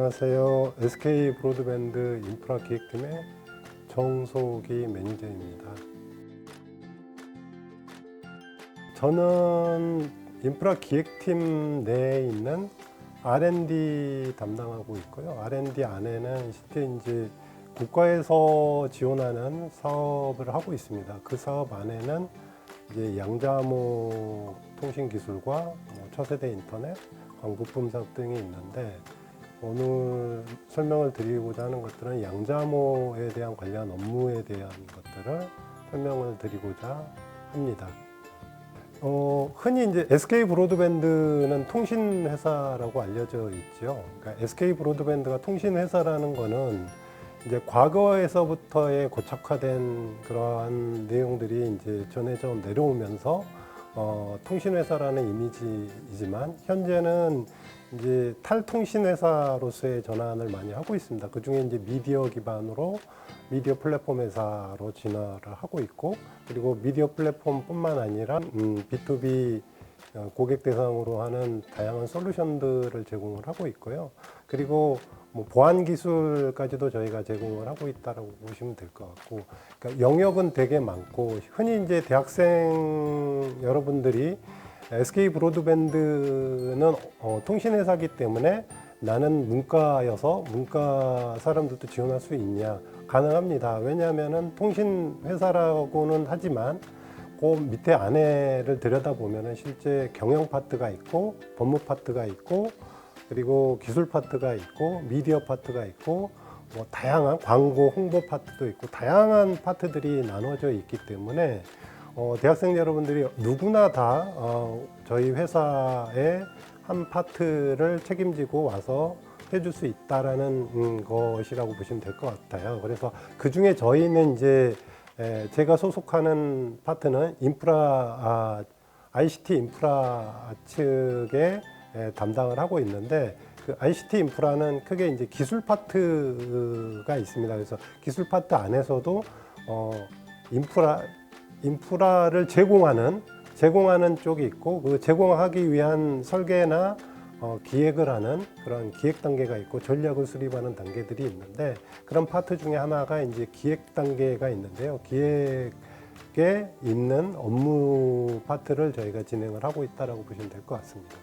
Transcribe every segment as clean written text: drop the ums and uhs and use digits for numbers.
안녕하세요. SK 브로드밴드 인프라 기획팀의 정소기 매니저입니다. 저는 인프라 기획팀 내에 있는 R&D 담당하고 있고요. R&D 안에는 실제 이제 국가에서 지원하는 사업을 하고 있습니다. 그 사업 안에는 이제 양자암호 통신 기술과 차세대 인터넷, 광부품 사업 등이 있는데, 오늘 설명을 드리고자 하는 것들은 양자암호에 대한 관련 업무에 대한 것들을 설명을 드리고자 합니다. 흔히 이제 SK 브로드밴드는 통신 회사라고 알려져 있죠. 그러니까 SK 브로드밴드가 통신 회사라는 거는 이제 과거에서부터의 고착화된 그러한 내용들이 이제 전해져 내려오면서 통신회사라는 이미지이지만, 현재는 이제 탈통신회사로서의 전환을 많이 하고 있습니다. 그 중에 이제 미디어 기반으로 미디어 플랫폼 회사로 진화를 하고 있고, 그리고 미디어 플랫폼뿐만 아니라 B2B 고객 대상으로 하는 다양한 솔루션들을 제공을 하고 있고요. 그리고 보안 기술까지도 저희가 제공을 하고 있다고 보시면 될 것 같고, 그러니까 영역은 되게 많고, 흔히 이제 대학생 여러분들이 SK 브로드밴드는 통신회사이기 때문에 나는 문과여서 문과 사람들도 지원할 수 있냐? 가능합니다. 왜냐하면 통신회사라고는 하지만 그 밑에 안에를 들여다보면 실제 경영 파트가 있고, 법무 파트가 있고, 그리고 기술 파트가 있고, 미디어 파트가 있고, 다양한 광고 홍보 파트도 있고, 다양한 파트들이 나눠져 있기 때문에 대학생 여러분들이 누구나 다 저희 회사의 한 파트를 책임지고 와서 해줄 수 있다라는 것이라고 보시면 될 것 같아요. 그래서 그 중에 저희는 이제 제가 소속하는 파트는 ICT 인프라 측에 담당을 하고 있는데, 그 ICT 인프라는 크게 이제 기술 파트가 있습니다. 그래서 기술 파트 안에서도 인프라를 제공하는 쪽이 있고, 그 제공하기 위한 설계나 기획을 하는 그런 기획 단계가 있고, 전략을 수립하는 단계들이 있는데, 그런 파트 중에 하나가 이제 기획 단계가 있는데요. 기획에 있는 업무 파트를 저희가 진행을 하고 있다고 보시면 될 것 같습니다.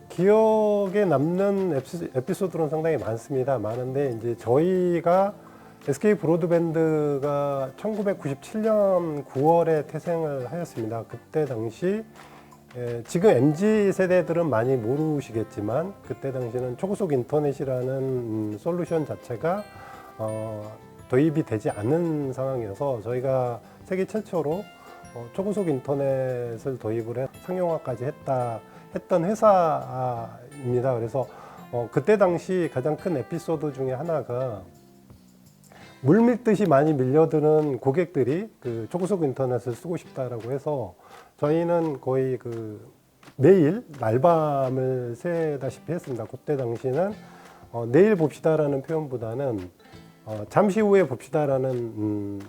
기억에 남는 에피소드는 상당히 많습니다. 많은데, 이제 저희가 SK 브로드밴드가 1997년 9월에 태생을 하였습니다. 그때 당시 지금 MZ 세대들은 많이 모르시겠지만, 그때 당시는 초고속 인터넷이라는 솔루션 자체가 도입이 되지 않은 상황이어서, 저희가 세계 최초로 초고속 인터넷을 도입을 해 상용화까지 했던 회사입니다. 그래서 그때 당시 가장 큰 에피소드 중에 하나가, 물밀듯이 많이 밀려드는 고객들이 그 초고속 인터넷을 쓰고 싶다라고 해서, 저희는 거의 매일 날밤을 새다시피 했습니다. 그때 당시는 내일 봅시다라는 표현보다는 잠시 후에 봅시다라는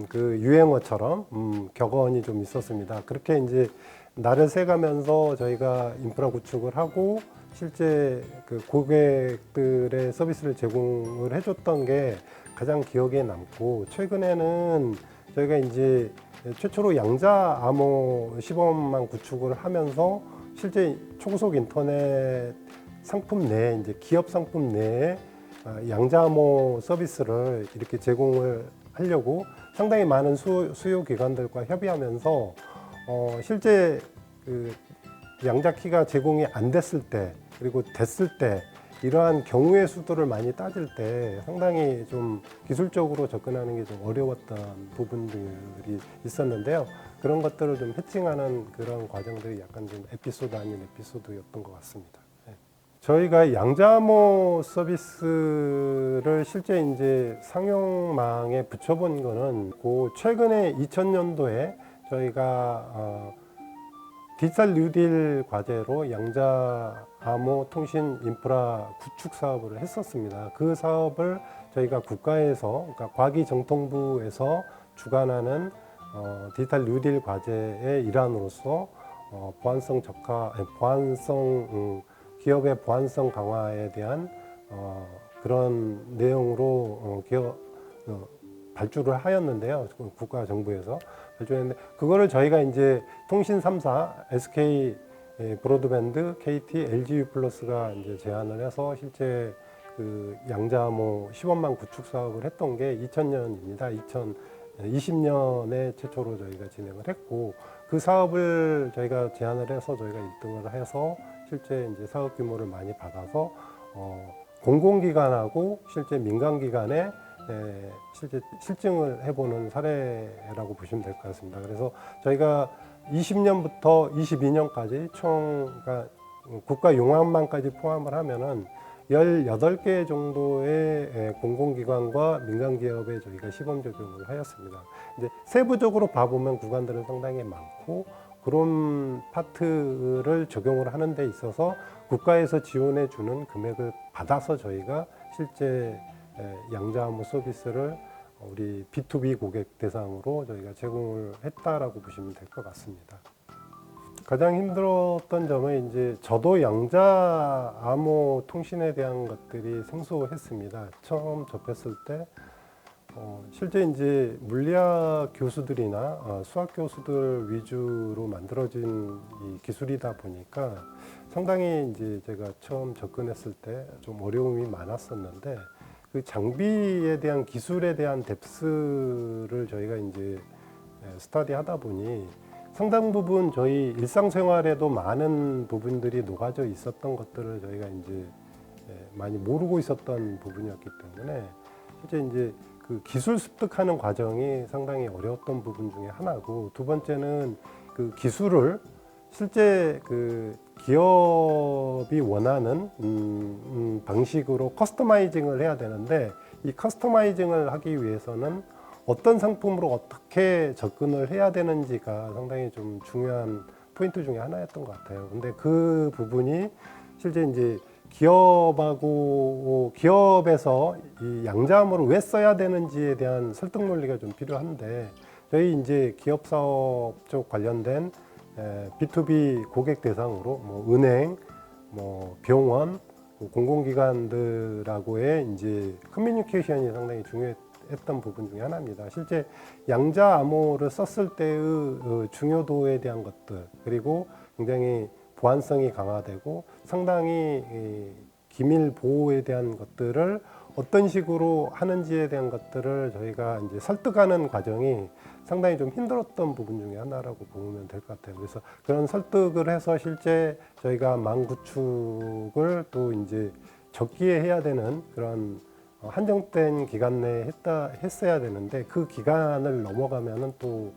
그 유행어처럼 격언이 좀 있었습니다. 그렇게 이제 날을 새가면서 저희가 인프라 구축을 하고, 실제 그 고객들의 서비스를 제공을 해줬던 게 가장 기억에 남고, 최근에는 저희가 이제 최초로 양자암호 시범만 구축을 하면서 실제 초고속 인터넷 상품 내에, 이제 기업 상품 내에 양자암호 서비스를 이렇게 제공을 하려고 상당히 많은 수요 기관들과 협의하면서 실제 그 양자키가 제공이 안 됐을 때, 그리고 됐을 때, 이러한 경우의 수들을 많이 따질 때 상당히 좀 기술적으로 접근하는 게 좀 어려웠던 부분들이 있었는데요. 그런 것들을 좀 해칭하는 그런 과정들이 약간 좀 에피소드 아닌 에피소드였던 것 같습니다. 저희가 양자암호 서비스를 실제 이제 상용망에 붙여본 거는 최근에 2000년도에 저희가 디지털 뉴딜 과제로 양자암호 통신 인프라 구축 사업을 했었습니다. 그 사업을 저희가 국가에서, 그러니까 과기정통부에서 주관하는 디지털 뉴딜 과제의 일환으로서 기업의 보안성 강화에 대한 그런 내용으로 발주를 하였는데요. 국가 정부에서 발주했는데 그거를 저희가 이제 통신 3사 SK 브로드밴드, KT, LGU 플러스가 이제 제안을 해서 실제 그 양자암호 시범망 구축 사업을 했던 게 2000년입니다. 2020년에 최초로 저희가 진행을 했고 그 사업을 저희가 제안을 해서 저희가 1등을 해서 실제 이제 사업 규모를 많이 받아서 공공기관하고 실제 민간기관에 실제 실증을 해보는 사례라고 보시면 될 것 같습니다. 그래서 저희가 20년부터 22년까지 총 그러니까 국가 용암망까지 포함을 하면은 18개 정도의 공공기관과 민간기업에 저희가 시범 적용을 하였습니다. 이제 세부적으로 봐보면 구간들은 상당히 많고 그런 파트를 적용을 하는 데 있어서 국가에서 지원해 주는 금액을 받아서 저희가 실제 양자암호 서비스를 우리 B2B 고객 대상으로 저희가 제공을 했다라고 보시면 될 것 같습니다. 가장 힘들었던 점은 이제 저도 양자암호 통신에 대한 것들이 생소했습니다. 처음 접했을 때 실제 이제 물리학 교수들이나 수학 교수들 위주로 만들어진 이 기술이다 보니까 상당히 이제 제가 처음 접근했을 때 좀 어려움이 많았었는데 그 장비에 대한 기술에 대한 뎁스를 저희가 이제 스터디하다 보니 상당 부분 저희 일상생활에도 많은 부분들이 녹아져 있었던 것들을 저희가 이제 많이 모르고 있었던 부분이었기 때문에 실제 이제 그 기술 습득하는 과정이 상당히 어려웠던 부분 중에 하나고 두 번째는 그 기술을 실제 그 기업이 원하는 방식으로 커스터마이징을 해야 되는데 이 커스터마이징을 하기 위해서는 어떤 상품으로 어떻게 접근을 해야 되는지가 상당히 좀 중요한 포인트 중에 하나였던 것 같아요. 근데 그 부분이 실제 이제 기업에서 이 양자암호를 왜 써야 되는지에 대한 설득 논리가 좀 필요한데 저희 이제 기업 사업 쪽 관련된 B2B 고객 대상으로 뭐 은행, 뭐 병원, 공공기관들하고의 이제 커뮤니케이션이 상당히 중요했던 부분 중에 하나입니다. 실제 양자암호를 썼을 때의 중요도에 대한 것들 그리고 굉장히 보안성이 강화되고 상당히 기밀 보호에 대한 것들을 어떤 식으로 하는지에 대한 것들을 저희가 이제 설득하는 과정이 상당히 좀 힘들었던 부분 중에 하나라고 보면 될 것 같아요. 그래서 그런 설득을 해서 실제 저희가 망 구축을 또 이제 적기에 해야 되는 그런 한정된 기간 내에 했어야 되는데 그 기간을 넘어가면은 또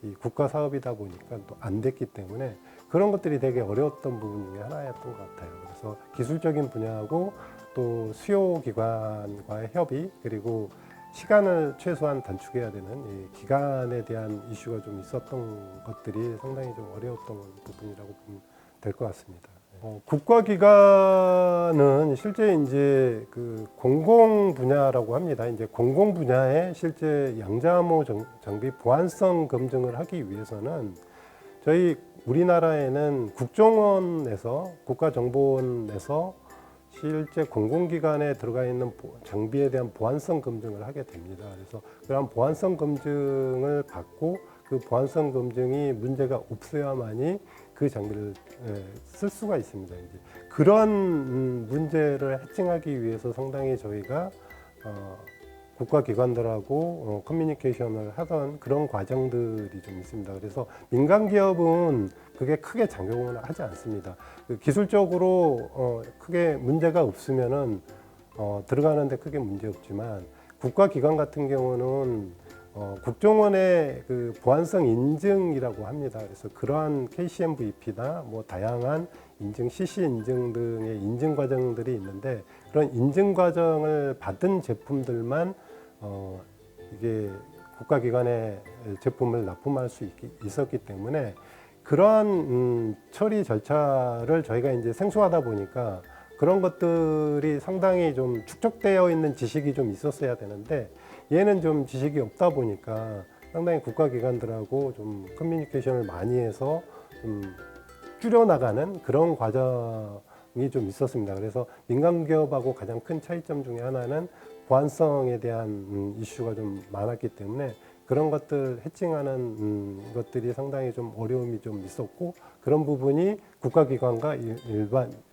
이 국가 사업이다 보니까 또 안 됐기 때문에 그런 것들이 되게 어려웠던 부분 중에 하나였던 것 같아요. 그래서 기술적인 분야하고 또 수요 기관과의 협의 그리고 시간을 최소한 단축해야 되는 이 기간에 대한 이슈가 좀 있었던 것들이 상당히 좀 어려웠던 부분이라고 보면 될 것 같습니다. 국가기관은 실제 이제 그 공공 분야라고 합니다. 이제 공공 분야에 실제 양자암호 장비 보안성 검증을 하기 위해서는 저희 우리나라에는 국정원에서 국가정보원에서 실제 공공기관에 들어가 있는 장비에 대한 보안성 검증을 하게 됩니다. 그래서 그런 보안성 검증을 받고 그 보안성 검증이 문제가 없어야만이 그 장비를 쓸 수가 있습니다. 이제 그런 문제를 해칭하기 위해서 상당히 저희가 국가기관들하고 커뮤니케이션을 하던 그런 과정들이 좀 있습니다. 그래서 민간 기업은 그게 크게 작용을 하지 않습니다. 기술적으로 크게 문제가 없으면은 들어가는데 크게 문제 없지만 국가기관 같은 경우는 국정원의 그 보안성 인증이라고 합니다. 그래서 그러한 KCMVP나 뭐 다양한 인증, CC 인증 등의 인증 과정들이 있는데 그런 인증 과정을 받은 제품들만 이게 국가기관의 제품을 납품할 수 있었기 때문에 그러한 처리 절차를 저희가 이제 생소하다 보니까 그런 것들이 상당히 좀 축적되어 있는 지식이 좀 있었어야 되는데 얘는 좀 지식이 없다 보니까 상당히 국가기관들하고 좀 커뮤니케이션을 많이 해서 좀 줄여나가는 그런 과정을 좀 있었습니다. 그래서 민간 기업하고 가장 큰 차이점 중에 하나는 보안성에 대한 이슈가 좀 많았기 때문에 그런 것들 해칭하는 것들이 상당히 좀 어려움이 좀 있었고, 그런 부분이 국가기관과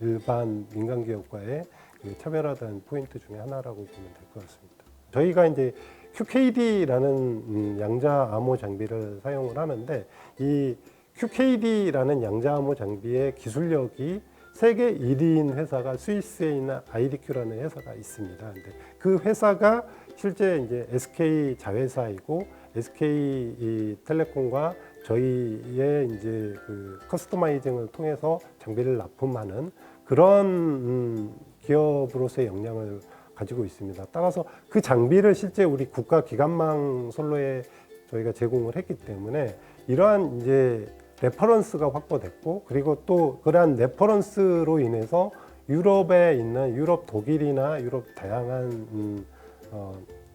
일반 민간 기업과의 그 차별화된 포인트 중에 하나라고 보면 될 것 같습니다. 저희가 이제 QKD라는 양자 암호 장비를 사용을 하는데, 이 QKD라는 양자 암호 장비의 기술력이 세계 1위인 회사가 스위스에 있는 IDQ라는 회사가 있습니다. 근데 그 회사가 실제 이제 SK 자회사이고, SK텔레콤과 저희의 이제 그 커스터마이징을 통해서 장비를 납품하는 그런 기업으로서의 역량을 가지고 있습니다. 따라서 그 장비를 실제 우리 국가 기관망 선로에 저희가 제공을 했기 때문에 이러한 이제 레퍼런스가 확보됐고, 그리고 또 그러한 레퍼런스로 인해서 유럽에 있는 유럽 독일이나 유럽 다양한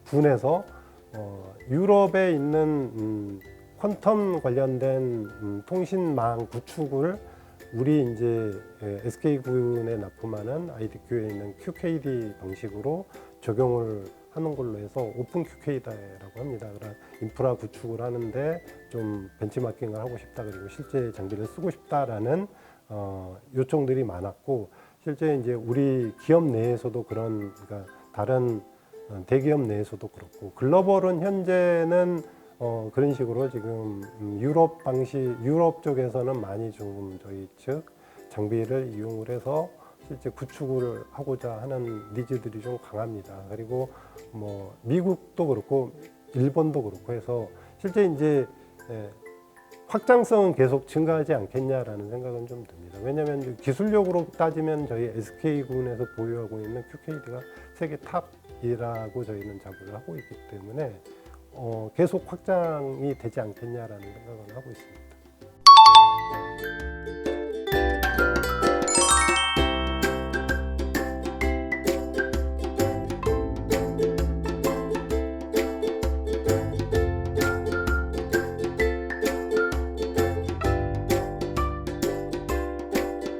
분에서 유럽에 있는 퀀텀 관련된 통신망 구축을 우리 이제 SK군에 납품하는 IDQ에 있는 QKD 방식으로 적용을 하는 걸로 해서 오픈 QKD라고 합니다. 그런 인프라 구축을 하는데 좀 벤치마킹을 하고 싶다, 그리고 실제 장비를 쓰고 싶다라는 요청들이 많았고, 실제 이제 우리 기업 내에서도 그런, 그러니까 다른 대기업 내에서도 그렇고, 글로벌은 현재는 그런 식으로 지금 유럽 방식, 유럽 쪽에서는 많이 좀 저희 측 장비를 이용을 해서 실제 구축을 하고자 하는 니즈들이 좀 강합니다. 그리고 뭐 미국도 그렇고 일본도 그렇고 해서 실제 이제 확장성은 계속 증가하지 않겠냐라는 생각은 좀 듭니다. 왜냐하면 기술력으로 따지면 저희 SK군에서 보유하고 있는 QKD가 세계 탑이라고 저희는 자부를 하고 있기 때문에 계속 확장이 되지 않겠냐라는 생각을 하고 있습니다.